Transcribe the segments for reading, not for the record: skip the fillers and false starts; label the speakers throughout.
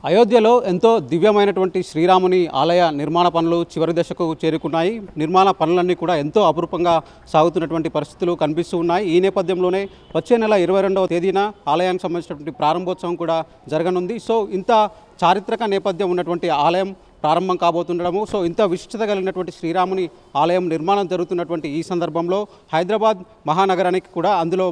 Speaker 1: అయోధ్యలో ఎంతో దివ్యమైనటువంటి శ్రీరాముని ఆలయ నిర్మాణ పనులు చివరి దశకు చేరుకున్నాయి. నిర్మాణ పనులన్నీ కూడా ఎంతో అపురూపంగా సాగుతున్నటువంటి పరిస్థితులు కనిపిస్తూ ఉన్నాయి. ఈ నేపథ్యంలోనే వచ్చే నెల 22వ తేదీన ఆలయానికి సంబంధించినటువంటి ప్రారంభోత్సవం కూడా జరగనుంది. సో ఇంత చారిత్రక నేపథ్యం ఉన్నటువంటి ఆలయం ప్రారంభం కాబోతుండడము, సో ఇంత విశిష్టత కలిగినటువంటి శ్రీరాముని ఆలయం నిర్మాణం జరుగుతున్నటువంటి ఈ సందర్భంలో హైదరాబాద్ మహానగరానికి కూడా అందులో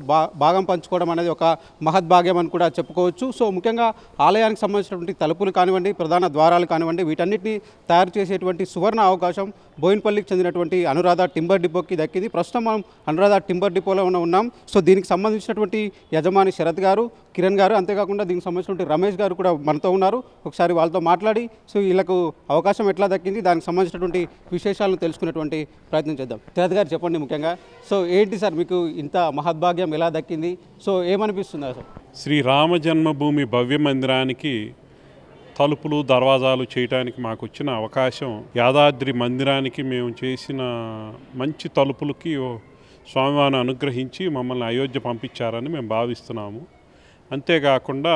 Speaker 1: భాగం పంచుకోవడం అనేది ఒక మహద్భాగ్యం అని కూడా చెప్పుకోవచ్చు. సో ముఖ్యంగా ఆలయానికి సంబంధించినటువంటి తలుపులు కానివ్వండి, ప్రధాన ద్వారాలు కానివ్వండి, వీటన్నిటిని తయారు చేసేటువంటి సువర్ణ అవకాశం బోయిన్పల్లికి చెందినటువంటి అనురాధ టింబర్ డిపోకి దక్కింది. ప్రస్తుతం మనం అనురాధ టింబర్ డిపోలో ఉన్నాం. సో దీనికి సంబంధించినటువంటి యజమాని శరత్ గారు, కిరణ్ గారు, అంతేకాకుండా దీనికి సంబంధించినటువంటి రమేష్ గారు కూడా మనతో ఉన్నారు. ఒకసారి వాళ్ళతో మాట్లాడి సో వీళ్ళకు అవకాశం ఎట్లా దక్కింది, దానికి సంబంధించినటువంటి విశేషాలను తెలుసుకునేటువంటి ప్రయత్నం చేద్దాం. శరత్ గారు చెప్పండి, ముఖ్యంగా సో ఏంటి సార్ మీకు ఇంత మహద్భాగ్యం ఎలా దక్కింది, సో ఏమనిపిస్తుంది సార్?
Speaker 2: శ్రీరామ జన్మభూమి భవ్య మందిరానికి తలుపులు దర్వాజాలు చేయడానికి మాకు వచ్చిన అవకాశం, యాదాద్రి మందిరానికి మేము చేసిన మంచి తలుపులకి స్వామివారిని అనుగ్రహించి మమ్మల్ని అయోధ్య పంపించారని మేము భావిస్తున్నాము. అంతేకాకుండా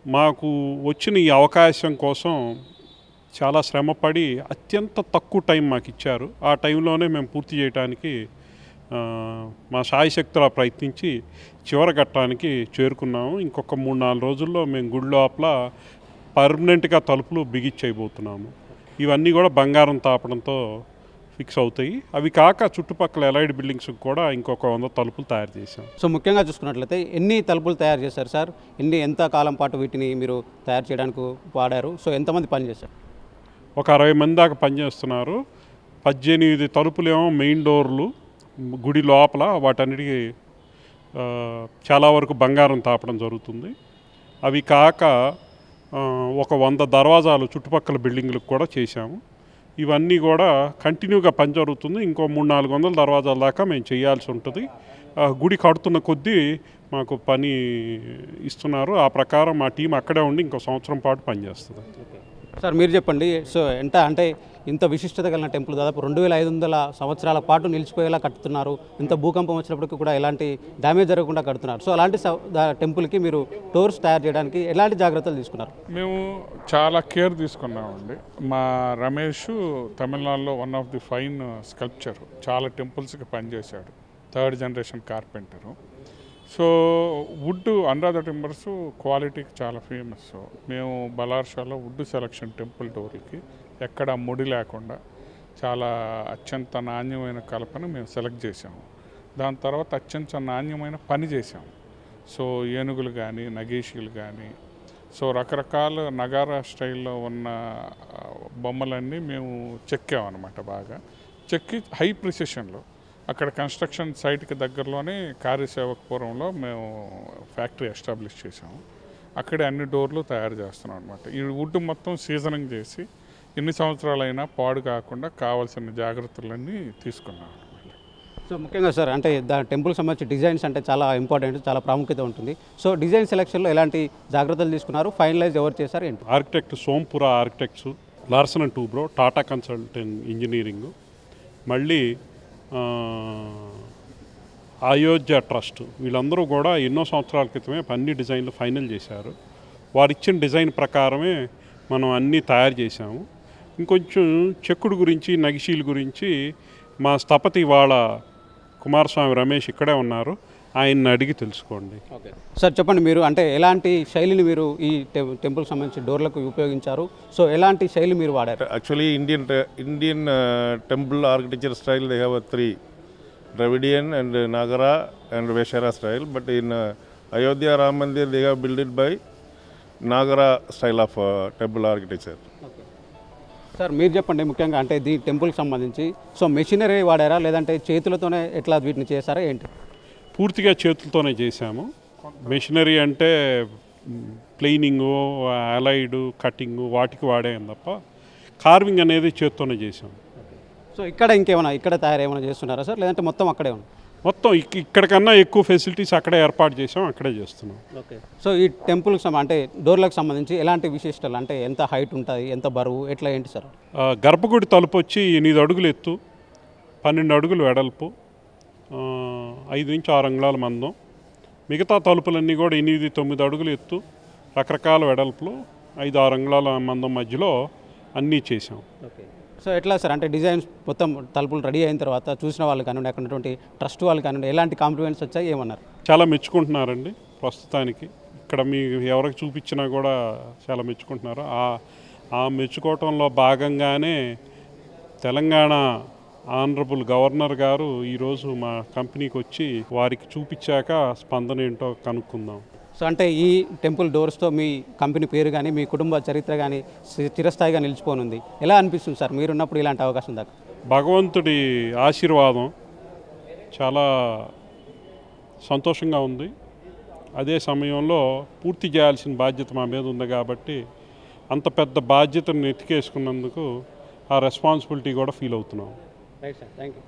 Speaker 2: మాకు వచ్చిన ఈ అవకాశం కోసం చాలా శ్రమపడి అత్యంత తక్కువ టైం మాకు ఇచ్చారు. ఆ టైంలోనే మేము పూర్తి చేయడానికి మా శాయశక్తులా ప్రయత్నించి చివరి ఘట్టానికి చేరుకున్నాము. ఇంకొక 3-4 రోజుల్లో మేము గుడి లోపల పర్మనెంట్గా తలుపులు బిగిచ్చేయబోతున్నాము. ఇవన్నీ కూడా బంగారం తాపడంతో ఫిక్స్ అవుతాయి. అవి కాక చుట్టుపక్కల ఎలైడ్ బిల్డింగ్స్ కూడా ఇంకొక 100 తలుపులు తయారు చేశాం.
Speaker 1: సో ముఖ్యంగా చూసుకున్నట్లయితే ఎన్ని తలుపులు తయారు చేశారు సార్? ఎంత కాలం పాటు వీటిని మీరు తయారు చేయడానికి వాడారు? సో ఎంతమంది పనిచేశారు?
Speaker 2: ఒక 60 మంది దాకా పనిచేస్తున్నారు. 18 తలుపులేమో మెయిన్ డోర్లు గుడి లోపల, వాటన్నిటికీ చాలా వరకు బంగారం తాపడం జరుగుతుంది. అవి కాక ఒక 100 దర్వాజాలు చుట్టుపక్కల బిల్డింగ్లకు కూడా చేశాము. ఇవన్నీ కూడా కంటిన్యూగా పని జరుగుతుంది. ఇంకో 300-400 దర్వాజాల దాకా మేము చేయాల్సి ఉంటుంది. గుడి కడుతున్న కొద్దీ మాకు పని ఇస్తున్నారు. ఆ ప్రకారం మా టీం అక్కడే ఉండి ఇంకో సంవత్సరం పాటు పనిచేస్తుంది.
Speaker 1: సార్ మీరు చెప్పండి, సో అంటే ఇంత విశిష్టత కలిగిన టెంపుల్ దాదాపు 2500 సంవత్సరాల పాటు నిలిచిపోయేలా కట్టుతున్నారు. ఇంత భూకంపం వచ్చినప్పటికీ కూడా ఎలాంటి డ్యామేజ్ జరగకుండా కడుతున్నారు. సో అలాంటి టెంపుల్కి మీరు డోర్స్ తయారు చేయడానికి ఎలాంటి జాగ్రత్తలు తీసుకున్నారు?
Speaker 3: మేము చాలా కేర్ తీసుకున్నామండి. మా రమేష్ తమిళనాడులో one of the fine sculpture, చాలా టెంపుల్స్కి పనిచేశాడు, 3rd generation carpenter. So wood Anuradha timbers క్వాలిటీకి చాలా ఫేమస్. మేము బలార్షాలో వుడ్ సెలక్షన్ టెంపుల్ డోర్లకి ఎక్కడ ముడి లేకుండా చాలా అత్యంత నాణ్యమైన కలపను మేము సెలెక్ట్ చేసాము. దాని తర్వాత అత్యంత నాణ్యమైన పని చేసాము. సో ఏనుగులు కానీ, నగేషీలు కానీ, సో రకరకాల నగారా స్టైల్లో ఉన్న బొమ్మలన్నీ మేము చెక్కామన్నమాట. బాగా చెక్కి హై ప్రిసిషన్లో అక్కడ కన్స్ట్రక్షన్ సైట్కి దగ్గరలోనే కార్యసేవకపురంలో మేము ఫ్యాక్టరీ ఎస్టాబ్లిష్ చేసాము. అక్కడే అన్ని డోర్లు తయారు చేస్తున్నాం అనమాట. ఈ వుడ్ మొత్తం సీజనింగ్ చేసి ఎన్ని సంవత్సరాలైనా పాడు కాకుండా కావాల్సిన జాగ్రత్తలన్నీ తీసుకున్నాం.
Speaker 1: సో ముఖ్యంగా సార్ అంటే టెంపుల్కి సంబంధించి డిజైన్స్ అంటే చాలా ఇంపార్టెంట్, చాలా ప్రాముఖ్యత ఉంటుంది. సో డిజైన్ సెలక్షన్లో ఎలాంటి జాగ్రత్తలు తీసుకున్నారు? ఫైనలైజ్ ఎవరు చేశారు ఏంటి?
Speaker 2: Architect Sompura architects, Larson and Toubro, Tata consultant engineering, మళ్ళీ అయోధ్య ట్రస్ట్, వీళ్ళందరూ కూడా ఎన్నో సంవత్సరాల క్రితమే అన్ని డిజైన్లు ఫైనల్ చేశారు. వారు ఇచ్చిన డిజైన్ ప్రకారమే మనం అన్నీ తయారు చేశాము. ఇంకొంచెం చెక్కుడు గురించి, నగిషీల గురించి మా స్థపతి వాళ్ళ కుమారస్వామి రమేష్ ఇక్కడే ఉన్నారు, ఆయన్ని అడిగి తెలుసుకోండి.
Speaker 1: ఓకే సార్ చెప్పండి, మీరు అంటే ఎలాంటి శైలిని మీరు ఈ టెంపుల్కి సంబంధించి డోర్లకు ఉపయోగించారు? సో ఎలాంటి శైలి మీరు వాడారు?
Speaker 4: Actually, Indian temple architecture style, they have 3: Dravidian and Nagara and Vaishara style. But in Ayodhya Ram Mandir, they have built it by Nagara style of temple architecture.
Speaker 1: Sir మీరు చెప్పండి, ముఖ్యంగా అంటే ఈ టెంపుల్కి సంబంధించి సో మెషినరీ వాడారా, లేదంటే చేతులతోనే ఎట్లా వీటిని చేశారా ఏంటి?
Speaker 2: పూర్తిగా చేతులతోనే చేశాము. మెషినరీ అంటే ప్లెయినింగు, అలైడ్, కటింగు వాటికి వాడాం తప్ప కార్వింగ్ అనేది చేతితోనే చేసాము.
Speaker 1: సో ఇక్కడ తయారేమైనా చేస్తున్నారా సార్, లేదంటే మొత్తం అక్కడే ఉంది?
Speaker 2: మొత్తం ఇక్కడికన్నా ఎక్కువ ఫెసిలిటీస్ అక్కడే ఏర్పాటు చేసాం, అక్కడే చేస్తున్నాం.
Speaker 1: ఓకే సో ఈ టెంపుల్కి అంటే డోర్లకు సంబంధించి ఎలాంటి విశిష్టలు, అంటే ఎంత హైట్ ఉంటుంది, ఎంత బరువు, ఎట్లా ఏంటి సార్?
Speaker 2: గర్భగుడి తలుపు వచ్చి 8 అడుగులు ఎత్తు, 12 అడుగులు వెడల్పు, 5 నుంచి 6 అంగుళాల మందం. మిగతా తలుపులన్నీ కూడా 8-9 అడుగులు ఎత్తు, రకరకాల వెడల్పులు, 5-6 అంగుళాల మందం మధ్యలో అన్నీ చేసాం.
Speaker 1: ఓకే. సో ఎట్లా సార్ అంటే డిజైన్స్ మొత్తం తలుపులు రెడీ అయిన తర్వాత చూసిన వాళ్ళు కానివ్వండి, అక్కడ ఉన్నటువంటి ట్రస్ట్ వాళ్ళు కానివ్వండి, ఎలాంటి కాంప్లిమెంట్స్ వచ్చాయి ఏమన్నారు?
Speaker 2: చాలా మెచ్చుకుంటున్నారండి. ప్రస్తుతానికి ఇక్కడ మీ ఎవరికి చూపించినా కూడా చాలా మెచ్చుకుంటున్నారు. ఆ మెచ్చుకోవటంలో భాగంగానే తెలంగాణ ఆనరబుల్ గవర్నర్ గారు ఈరోజు మా కంపెనీకి వచ్చి వారికి చూపించాక స్పందన ఏంటో కనుక్కుందాం.
Speaker 1: సో అంటే ఈ టెంపుల్ డోర్స్తో మీ కంపెనీ పేరు కానీ మీ కుటుంబ చరిత్ర కానీ చిరస్థాయిగా నిలిచిపోనుంది. ఎలా అనిపిస్తుంది సార్ మీరున్నప్పుడు ఇలాంటి అవకాశం దాకా?
Speaker 2: భగవంతుడి ఆశీర్వాదం, చాలా సంతోషంగా ఉంది. అదే సమయంలో పూర్తి చేయాల్సిన బాధ్యత మా మీద ఉంది కాబట్టి అంత పెద్ద బాధ్యతను ఎత్తికేసుకున్నందుకు ఆ రెస్పాన్సిబిలిటీ కూడా ఫీల్ అవుతున్నాం.
Speaker 1: Right sir, thank you.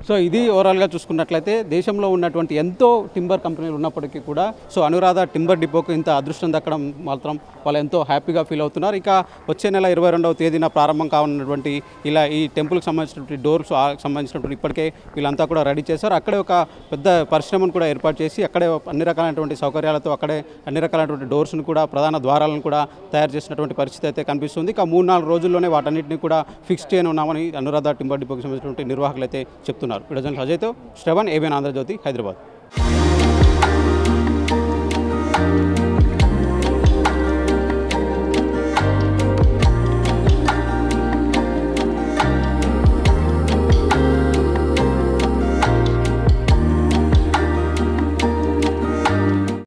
Speaker 1: So ఇది ఓవరాల్గా చూసుకున్నట్లయితే దేశంలో ఉన్నటువంటి ఎంతో టింబర్ కంపెనీలు ఉన్నప్పటికీ కూడా సో అనురాధ టింబర్ డిపోకు ఇంత అదృష్టం దక్కడం మాత్రం వాళ్ళు ఎంతో హ్యాపీగా ఫీల్ అవుతున్నారు. ఇక వచ్చే నెల 22వ తేదీన ప్రారంభం కానున్నటువంటి ఇలా ఈ టెంపుల్కి సంబంధించినటువంటి డోర్స్ సంబంధించినటువంటి ఇప్పటికే వీళ్ళంతా కూడా రెడీ చేశారు. అక్కడే ఒక పెద్ద పరిశ్రమను కూడా ఏర్పాటు చేసి అక్కడే అన్ని రకాలైనటువంటి సౌకర్యాలతో అక్కడే అన్ని రకాలైనటువంటి డోర్స్ను కూడా ప్రధాన ద్వారాలను కూడా తయారు చేసినటువంటి పరిస్థితి అయితే కనిపిస్తుంది. ఇక 3-4 రోజుల్లోనే వాటన్నిటిని కూడా ఫిక్స్ చేయనున్నామని అనురాధ టింబర్ డిపోకి సంబంధించినటువంటి నిర్వాహకులు అయితే చెప్తున్నారు. వీడియో జర్నలిస్ట్ అజయ్తో శ్రవణ్, ఏబిఎన్ ఆంధ్రజ్యోతి, హైదరాబాద్.